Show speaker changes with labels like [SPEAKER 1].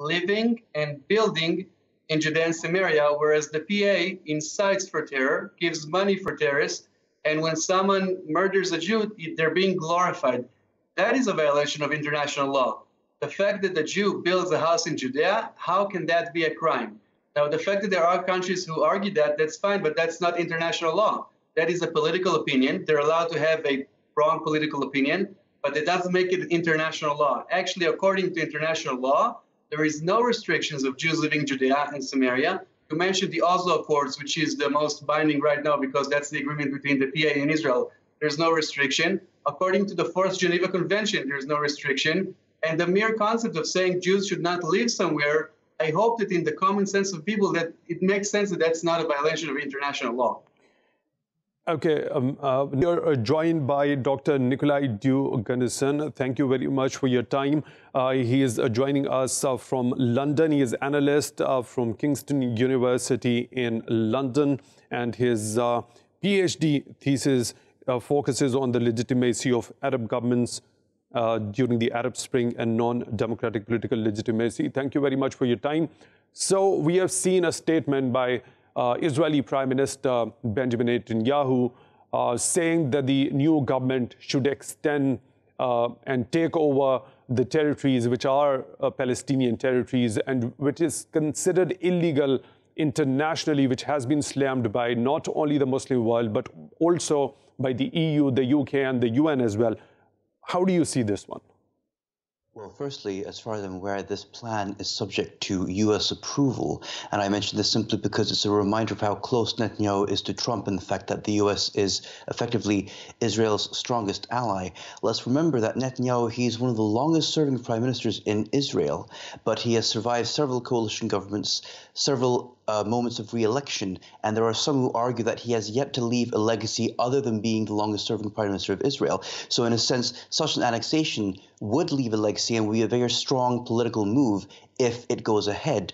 [SPEAKER 1] living and building in Judea and Samaria, whereas the PA incites for terror, gives money for terrorists, and when someone murders a Jew, they're being glorified. That is a violation of international law. The fact that the Jew builds a house in Judea, how can that be a crime? Now, the fact that there are countries who argue that, that's fine, but that's not international law. That is a political opinion. They're allowed to have a wrong political opinion, but it doesn't make it international law. Actually, according to international law, there is no restrictions of Jews living in Judea and Samaria. You mentioned the Oslo Accords, which is the most binding right now because that's the agreement between the PA and Israel. There's no restriction. According to the Fourth Geneva Convention, there's no restriction. And the mere concept of saying Jews should not live somewhere, I hope that in the common sense of people that it makes sense that that's not a violation of international law.
[SPEAKER 2] Okay, you're joined by Dr. Nikolai Dugunnison. Thank you very much for your time. He is joining us from London. He is an analyst from Kingston University in London, and his PhD thesis focuses on the legitimacy of Arab governments during the Arab Spring and non-democratic political legitimacy. Thank you very much for your time. So we have seen a statement by Israeli Prime Minister Benjamin Netanyahu saying that the new government should extend and take over the territories which are Palestinian territories and which is considered illegal internationally, which has been slammed by not only the Muslim world, but also by the EU, the UK, and the UN as well. How do you see this one?
[SPEAKER 3] Well, firstly, as far as I'm aware, this plan is subject to U.S. approval. And I mention this simply because it's a reminder of how close Netanyahu is to Trump and the fact that the U.S. is effectively Israel's strongest ally. Let's remember that Netanyahu, he's one of the longest-serving prime ministers in Israel, but he has survived several coalition governments, several moments of re-election, and there are some who argue that he has yet to leave a legacy other than being the longest-serving prime minister of Israel. So in a sense, such an annexation would leave a legacy and would be a very strong political move if it goes ahead.